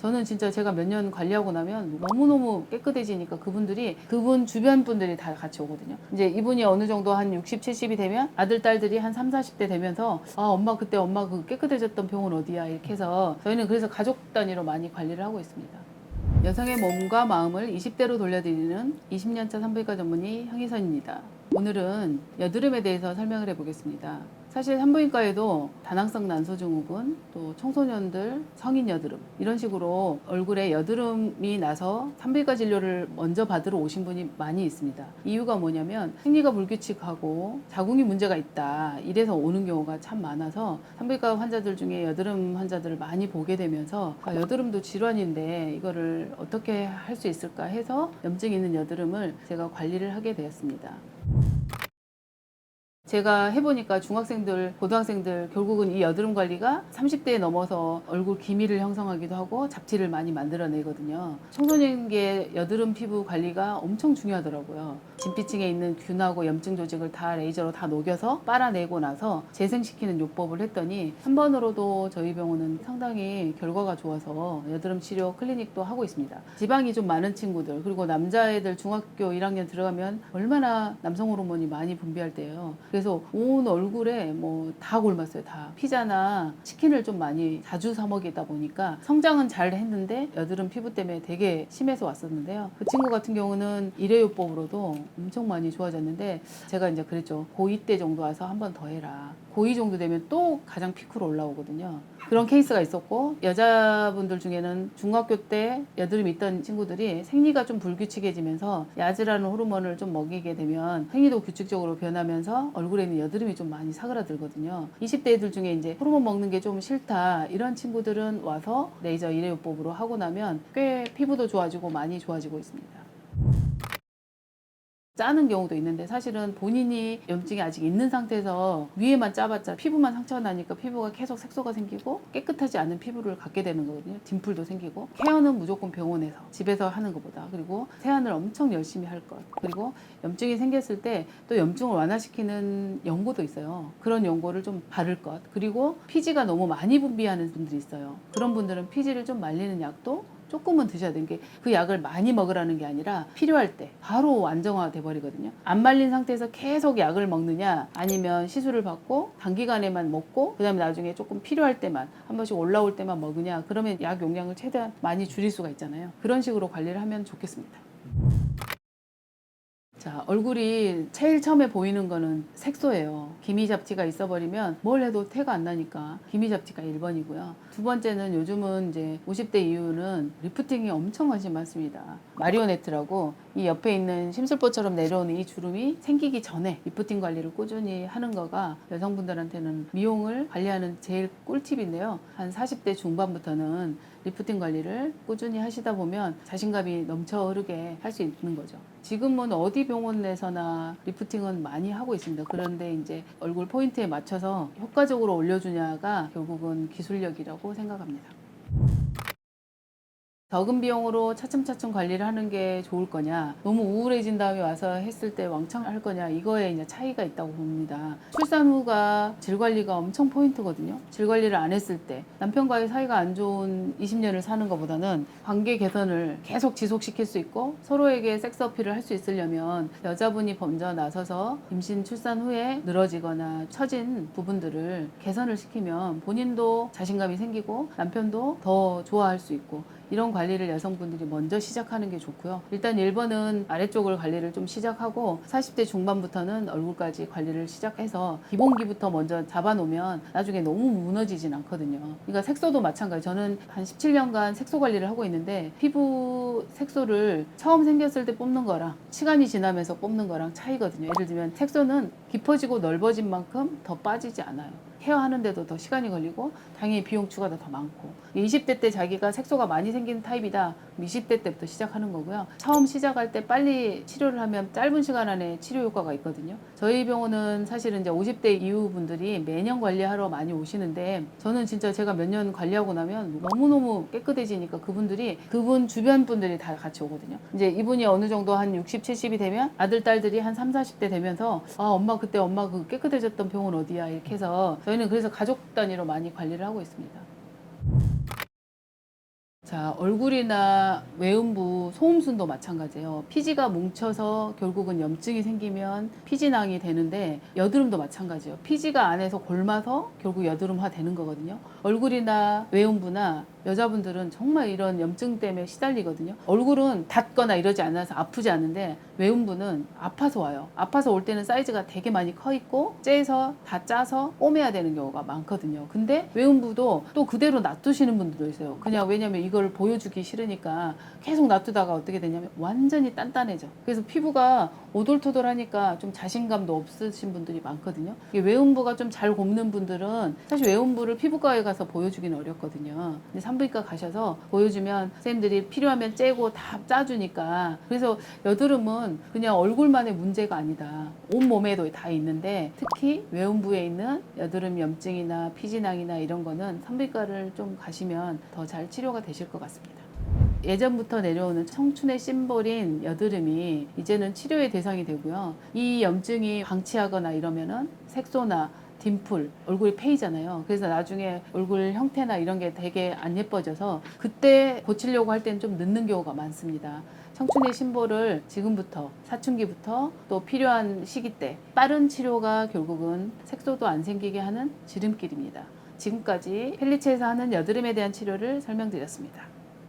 저는 진짜 제가 몇 년 관리하고 나면 너무너무 깨끗해지니까 그분 주변 분들이 다 같이 오거든요. 이제 이분이 어느 정도 한 60, 70이 되면 아들, 딸들이 한 3, 40대 되면서 엄마 그때 엄마 그 깨끗해졌던 병원 어디야 이렇게 해서 저희는 그래서 가족 단위로 많이 관리를 하고 있습니다. 여성의 몸과 마음을 20대로 돌려드리는 20년차 산부인과 전문의 황희선입니다. 오늘은 여드름에 대해서 설명을 해보겠습니다. 사실 산부인과에도 다낭성 난소증후군, 또 청소년들 성인 여드름 이런 식으로 얼굴에 여드름이 나서 산부인과 진료를 먼저 받으러 오신 분이 많이 있습니다. 이유가 뭐냐면 생리가 불규칙하고 자궁이 문제가 있다 이래서 오는 경우가 참 많아서 산부인과 환자들 중에 여드름 환자들을 많이 보게 되면서 여드름도 질환인데 이거를 어떻게 할 수 있을까 해서 염증 있는 여드름을 제가 관리를 하게 되었습니다. 제가 해보니까 중학생들, 고등학생들 결국은 이 여드름 관리가 30대에 넘어서 얼굴 기미를 형성하기도 하고 잡티를 많이 만들어내거든요. 청소년기의 여드름 피부 관리가 엄청 중요하더라고요. 진피층에 있는 균하고 염증 조직을 다 레이저로 다 녹여서 빨아내고 나서 재생시키는 요법을 했더니 한 번으로도 저희 병원은 상당히 결과가 좋아서 여드름 치료 클리닉도 하고 있습니다. 지방이 좀 많은 친구들 그리고 남자애들 중학교 1학년 들어가면 얼마나 남성 호르몬이 많이 분비할 때예요. 그래서 온 얼굴에 뭐 다 골랐어요. 다 피자나 치킨을 좀 많이 자주 사 먹이다 보니까 성장은 잘 했는데 여드름 피부 때문에 되게 심해서 왔었는데요. 그 친구 같은 경우는 일회요법으로도 엄청 많이 좋아졌는데 제가 이제 그랬죠. 고2 때 정도 와서 한 번 더 해라. 고2 정도 되면 또 가장 피크로 올라오거든요. 그런 케이스가 있었고 여자분들 중에는 중학교 때 여드름이 있던 친구들이 생리가 좀 불규칙해지면서 야즈라는 호르몬을 좀 먹이게 되면 생리도 규칙적으로 변하면서 얼굴에 있는 여드름이 좀 많이 사그라들거든요. 20대 애들 중에 이제 호르몬 먹는 게 좀 싫다 이런 친구들은 와서 레이저 일회요법으로 하고 나면 꽤 피부도 좋아지고 많이 좋아지고 있습니다. 짜는 경우도 있는데 사실은 본인이 염증이 아직 있는 상태에서 위에만 짜봤자 피부만 상처가 나니까 피부가 계속 색소가 생기고 깨끗하지 않은 피부를 갖게 되는 거거든요. 딤플도 생기고 케어는 무조건 병원에서 집에서 하는 것보다 그리고 세안을 엄청 열심히 할 것 그리고 염증이 생겼을 때 또 염증을 완화시키는 연고도 있어요. 그런 연고를 좀 바를 것 그리고 피지가 너무 많이 분비하는 분들이 있어요. 그런 분들은 피지를 좀 말리는 약도 조금은 드셔야 되는 게 그 약을 많이 먹으라는 게 아니라 필요할 때 바로 안정화돼 버리거든요. 안 말린 상태에서 계속 약을 먹느냐 아니면 시술을 받고 단기간에만 먹고 그 다음에 나중에 조금 필요할 때만 한 번씩 올라올 때만 먹으냐 그러면 약 용량을 최대한 많이 줄일 수가 있잖아요. 그런 식으로 관리를 하면 좋겠습니다. 자, 얼굴이 제일 처음에 보이는 거는 색소예요. 기미 잡티가 있어버리면 뭘 해도 태가 안 나니까 기미 잡티가 1번이고요. 두 번째는 요즘은 이제 50대 이후는 리프팅이 엄청 관심 많습니다. 마리오네트라고 이 옆에 있는 심술보처럼 내려오는 이 주름이 생기기 전에 리프팅 관리를 꾸준히 하는 거가 여성분들한테는 미용을 관리하는 제일 꿀팁인데요. 한 40대 중반부터는 리프팅 관리를 꾸준히 하시다 보면 자신감이 넘쳐 흐르게 할 수 있는 거죠. 지금은 어디 병원에서나 리프팅은 많이 하고 있습니다. 그런데 이제 얼굴 포인트에 맞춰서 효과적으로 올려주냐가 결국은 기술력이라고 생각합니다. 적은 비용으로 차츰차츰 관리를 하는 게 좋을 거냐 너무 우울해진 다음에 와서 했을 때 왕창 할 거냐 이거에 이제 차이가 있다고 봅니다. 출산 후가 질 관리가 엄청 포인트거든요. 질 관리를 안 했을 때 남편과의 사이가 안 좋은 20년을 사는 것보다는 관계 개선을 계속 지속시킬 수 있고 서로에게 섹스 어필을 할 수 있으려면 여자분이 먼저 나서서 임신 출산 후에 늘어지거나 처진 부분들을 개선을 시키면 본인도 자신감이 생기고 남편도 더 좋아할 수 있고 이런 관리를 여성분들이 먼저 시작하는 게 좋고요. 일단 1번은 아래쪽을 관리를 좀 시작하고 40대 중반부터는 얼굴까지 관리를 시작해서 기본기부터 먼저 잡아놓으면 나중에 너무 무너지진 않거든요. 그러니까 색소도 마찬가지. 저는 한 17년간 색소 관리를 하고 있는데 피부 색소를 처음 생겼을 때 뽑는 거랑 시간이 지나면서 뽑는 거랑 차이거든요. 예를 들면 색소는 깊어지고 넓어진 만큼 더 빠지지 않아요. 케어하는데도 더 시간이 걸리고 당연히 비용 추가도 더 많고 20대 때 자기가 색소가 많이 생기는 타입이다 20대 때부터 시작하는 거고요. 처음 시작할 때 빨리 치료를 하면 짧은 시간 안에 치료 효과가 있거든요. 저희 병원은 사실은 이제 50대 이후 분들이 매년 관리하러 많이 오시는데 저는 진짜 제가 몇 년 관리하고 나면 너무너무 깨끗해지니까 그분 주변 분들이 다 같이 오거든요. 이제 이분이 어느 정도 한 60, 70이 되면 아들, 딸들이 한 3, 40대 되면서 엄마 그때 엄마 그 깨끗해졌던 병원 어디야 이렇게 해서 저희는 그래서 가족 단위로 많이 관리를 하고 있습니다. 자, 얼굴이나 외음부, 소음순도 마찬가지예요. 피지가 뭉쳐서 결국은 염증이 생기면 피지낭이 되는데 여드름도 마찬가지예요. 피지가 안에서 골마서 결국 여드름화 되는 거거든요. 얼굴이나 외음부나 여자분들은 정말 이런 염증 때문에 시달리거든요. 얼굴은 닿거나 이러지 않아서 아프지 않은데 외음부는 아파서 와요. 아파서 올 때는 사이즈가 되게 많이 커 있고 째서 다 짜서 꿰매야 되는 경우가 많거든요. 근데 외음부도 또 그대로 놔두시는 분들도 있어요. 그냥 왜냐면 이걸 보여주기 싫으니까 계속 놔두다가 어떻게 되냐면 완전히 단단해져. 그래서 피부가 오돌토돌하니까 좀 자신감도 없으신 분들이 많거든요. 이게 외음부가 좀 잘 곱는 분들은 사실 외음부를 피부과에 가서 보여주기는 어렵거든요. 근데 산부인과 가셔서 보여주면 선생님들이 필요하면 째고 다 짜주니까. 그래서 여드름은 그냥 얼굴만의 문제가 아니다. 온몸에도 다 있는데 특히 외음부에 있는 여드름 염증이나 피지낭이나 이런 거는 산부인과를 좀 가시면 더 잘 치료가 되실 것 같습니다. 예전부터 내려오는 청춘의 심볼인 여드름이 이제는 치료의 대상이 되고요. 이 염증이 방치하거나 이러면은 색소나 딤플, 얼굴이 패이잖아요. 그래서 나중에 얼굴 형태나 이런 게 되게 안 예뻐져서 그때 고치려고 할 때는 좀 늦는 경우가 많습니다. 청춘의 심볼을 지금부터 사춘기부터 또 필요한 시기 때 빠른 치료가 결국은 색소도 안 생기게 하는 지름길입니다. 지금까지 펠리체에서 하는 여드름에 대한 치료를 설명드렸습니다.